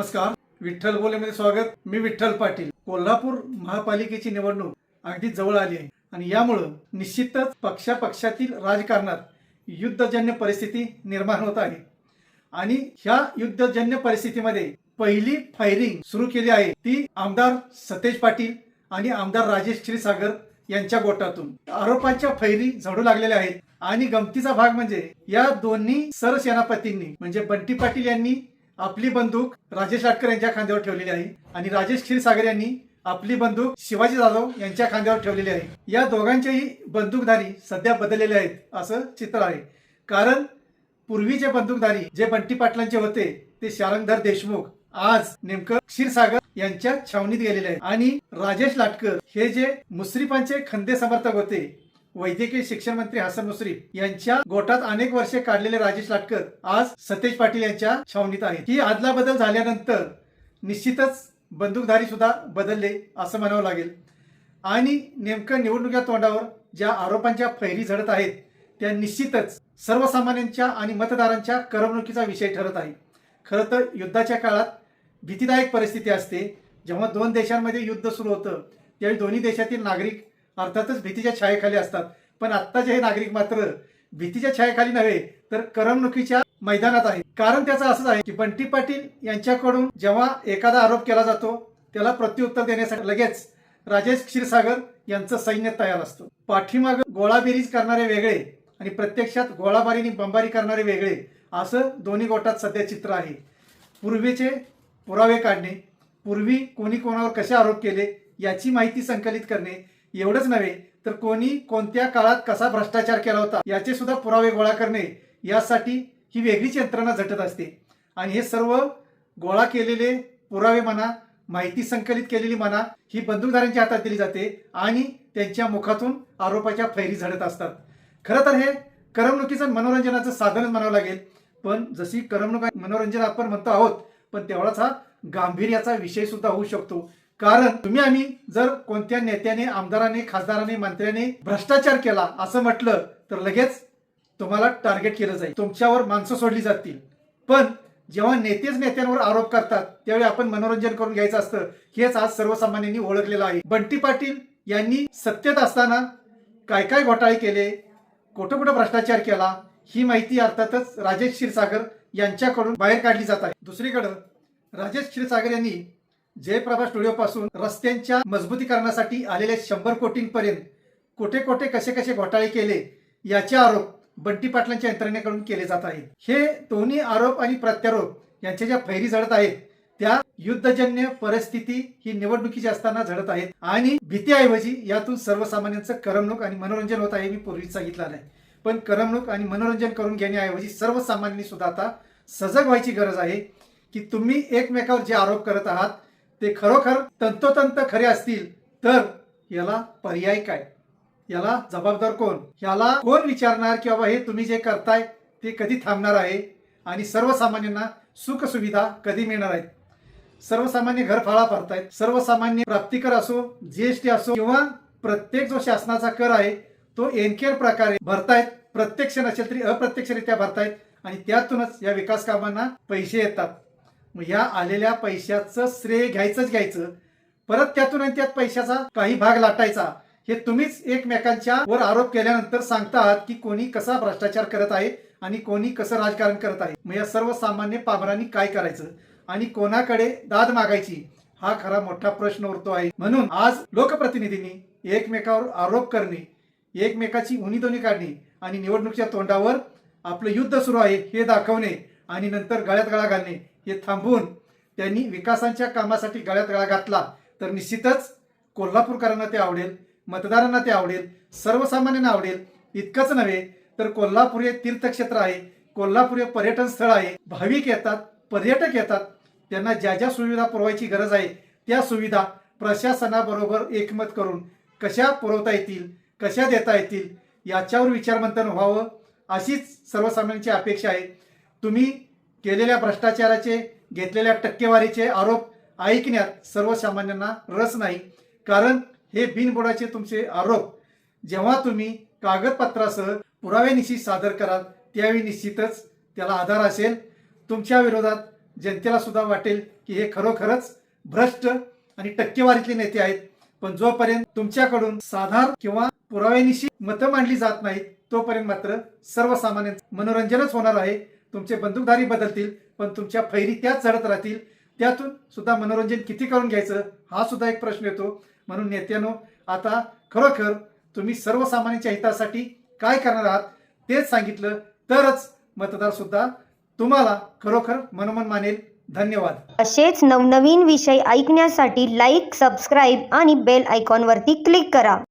नमस्कार, विठ्ठल बोलेमध्ये स्वागत। मी विठ्ठल पाटील। कोल्हापूर महापालिकेची निवडणूक अगदी जवळ आली आहे आणि यामुळे निश्चितच पक्षातील राजकारणात युद्धजन्य परिस्थिती निर्माण होत आहे आणि ह्या युद्धजन्य परिस्थितीमध्ये पहिली फायरिंग सुरू केली आहे ती आमदार सतेज पाटील आणि आमदार राजेश क्षीरसागर यांच्या गोटातून। आरोपांच्या फैरी झडू लागलेल्या आहेत आणि गमतीचा भाग म्हणजे या दोन्ही सरसेनापतींनी म्हणजे बंटी पाटील यांनी आपली बंदूक राजेश लाटकर यांच्या खांद्यावर ठेवलेली आहे आणि राजेश क्षीरसागर यांनी आपली बंदूक शिवाजी जाधव यांच्या खांद्यावर ठेवलेली आहे। या दोघांचेही बंदूकधारी सध्या बदललेले आहेत असं चित्र आहे, कारण पूर्वीचे बंदूकधारी जे बंटी पाटलांचे होते ते शारंगधर देशमुख आज नेमकं क्षीरसागर यांच्या छावणीत गेलेले आहेत आणि राजेश लाटकर हे जे मुश्रीफांचे खंदे समर्थक होते, वैद्यकीय शिक्षण मंत्री हसन मुश्रीफ यांच्या गोटात अनेक वर्षे काढलेले राजेश लाटकर आज सतेज पाटील यांच्या छावणीत आहेत। ही आदला बदल झाल्यानंतर निश्चितच बंदूकधारी सुद्धा बदलले असं म्हणावं लागेल आणि नेमकं निवडणुकीच्या तोंडावर ज्या आरोपांच्या फैरी झडत आहेत त्या निश्चितच सर्वसामान्यांच्या आणि मतदारांच्या करमणुकीचा विषय ठरत आहे। खरं तर युद्धाच्या काळात भीतीदायक परिस्थिती असते। जेव्हा दोन देशांमध्ये युद्ध सुरू होतं त्यावेळी दोन्ही देशातील नागरिक अर्थातच भीतीच्या छायेखाली असतात, पण आत्ताचे हे नागरिक मात्र भीतीच्या छायेखाली नव्हे तर करमणुकीच्या मैदानात आहेत। कारण त्याचं असंच आहे की बंटी पाटील यांच्याकडून जेव्हा एखादा आरोप केला जातो त्याला प्रत्युत्तर देण्यासाठी लगेच राजेश क्षीरसागर यांचं सैन्य तयार असतं। पाठीमाग गोळाबेरीज करणारे वेगळे आणि प्रत्यक्षात गोळाबारीने बंबारी करणारे वेगळे असं दोन्ही गोटात सध्या चित्र आहे। पूर्वीचे पुरावे काढणे, पूर्वी कोणी कोणावर कसे आरोप केले याची माहिती संकलित करणे एवढंच नव्हे तर कोणी कोणत्या काळात कसा भ्रष्टाचार केला होता याचे सुद्धा पुरावे गोळा करणे, यासाठी ही वेगळीच यंत्रणा झटत असते आणि हे सर्व गोळा केलेले पुरावे म्हणा, माहिती संकलित केलेली म्हणा, ही बंदूकधाऱ्यांच्या हातात दिली जाते आणि त्यांच्या मुखातून आरोपाच्या फैरी झडत असतात। खरं तर हे करमणुकीचं मनोरंजनाचं साधनच म्हणावं लागेल, पण जशी करमणूक मनोरंजन आपण म्हणतो आहोत पण तेवढाच हा गांभीर्याचा विषय सुद्धा होऊ शकतो। कारण तुम्ही आम्ही जर कोणत्या नेत्याने, आमदाराने, खासदाराने, मंत्र्याने भ्रष्टाचार केला असं म्हटलं तर लगेच तुम्हाला टार्गेट केलं जाईल, तुमच्यावर माणसं सोडली जातील। पण जेव्हा नेतेच नेत्यांवर आरोप करतात त्यावेळी आपण मनोरंजन करून घ्यायचं असतं, हेच आज सर्वसामान्यांनी ओळखलेलं आहे। बंटी पाटील यांनी सत्तेत असताना काय काय घोटाळे केले, कुठं कुठं भ्रष्टाचार केला, ही माहिती अर्थातच राजेश क्षीरसागर यांच्याकडून बाहेर काढली जात आहे। दुसरीकडे राजेश क्षीरसागर यांनी जयप्रभा स्टुडिओ पासून रस्त्यांच्या मजबूतीकरणासाठी आलेले 100 कोटींपर्यंत कुठे कुठे कसे कसे घोटाळे केले याचे आरोप बंटी पाटलांच्या यंत्रणेकडून केले जात आहेत। हे दोन्ही आरोप आणि प्रत्यारोप यांच्या ज्या फैरी झडत आहेत त्या युद्धजन्य परिस्थिती ही निवडणुकीची असताना झडत आहेत आणि भीतीऐवजी यातून सर्वसामान्यांचं करमणूक आणि मनोरंजन होत आहे। मी पूर्वीच सांगितलं नाही, पण करमणूक आणि मनोरंजन करून घेण्याऐवजी सर्वसामान्यांनी सुद्धा आता सजग व्हायची गरज आहे की तुम्ही एकमेकावर जे आरोप करत आहात ते खरोखर तंतोतंत खरे असतील तर याला पर्याय काय, याला जबाबदार कोण, याला कोण विचारणार की बाबा हे तुम्ही जे करताय ते कधी थांबणार आहे आणि सर्वसामान्यांना सुख सुविधा कधी मिळणार आहेत। सर्वसामान्य घर फाळा भरतायत, सर्वसामान्य प्राप्तिकर असो, जीएसटी असो किंवा प्रत्येक जो शासनाचा कर आहे तो एनकेर प्रकारे भरतायत, प्रत्यक्ष नसेल तरी अप्रत्यक्षरित्या भरतायत आणि त्यातूनच या विकास कामांना पैसे येतात। मग या आलेल्या पैशाचं श्रेय घ्यायचं, परत त्यातून आणि त्यात पैशाचा काही भाग लाटायचा, हे तुम्हीच एकमेकांच्या वर आरोप केल्यानंतर सांगता आहात की कोणी कसा भ्रष्टाचार करत आहे आणि कोणी कसं राजकारण करत आहे। मग या सर्वसामान्य पामरांनी काय करायचं आणि कोणाकडे दाद मागायची, हा खरा मोठा प्रश्न उरतो आहे। म्हणून आज लोकप्रतिनिधींनी एकमेकावर आरोप करणे, एकमेकाची उणीधुणी काढणे आणि निवडणुकीच्या तोंडावर आपलं युद्ध सुरू आहे हे दाखवणे आणि नंतर गळ्यात गळा घालणे हे थांबवून त्यांनी विकासाच्या कामासाठी गळ्यात गळा घातला तर निश्चितच कोल्हापूरकरांना ते आवडेल, मतदारांना ते आवडेल, सर्वसामान्यांना आवडेल। इतकंच नव्हे तर कोल्हापूर हे तीर्थक्षेत्र आहे, कोल्हापूर हे पर्यटन स्थळ आहे। भाविक येतात, पर्यटक येतात, त्यांना ज्या ज्या सुविधा पुरवायची गरज आहे त्या सुविधा प्रशासनाबरोबर एकमत करून कशा पुरवता येतील, कशा देता येतील याच्यावर विचारमंथन व्हावं अशीच सर्वसामान्यांची अपेक्षा आहे। तुम्ही केलेल्या भ्रष्टाचाराचे, घेतलेल्या टक्केवारीचे आरोप ऐकण्यात सर्वसामान्यांना रस नाही, कारण हे बिनबुडाचे तुमचे आरोप जेव्हा तुम्ही कागदपत्रासह पुराव्यानिशी सादर कराल त्यावेळी निश्चितच त्याला आधार असेल। तुमच्या विरोधात जनतेला सुद्धा वाटेल की हे खरोखरच भ्रष्ट आणि टक्केवारीतले नेते आहेत. पण जोपर्यंत तुमच्याकडून साधार किंवा पुराव्यानिशी मतं मांडली जात नाहीत तोपर्यंत मात्र सर्वसामान्य मनोरंजनच होणार आहे. तुमचे बंदूकधारी बदलतील पण तुमच्या फैरी त्याच चढत राहतील. त्यातून सुद्धा मनोरंजन किती करून घ्यायचं हा सुद्धा एक प्रश्न येतो. म्हणून नेत्यांनो, आता खरोखर तुम्ही सर्वसामान्यांच्या हितासाठी काय करणार आहात तेच सांगितलं तरच मतदार सुद्धा तुम्हाला खरोखर मनोमन मानेल. धन्यवाद. असेच नवनवीन विषय ऐकण्यासाठी लाईक, सबस्क्राईब आणि बेल आयकॉनवरती क्लिक करा.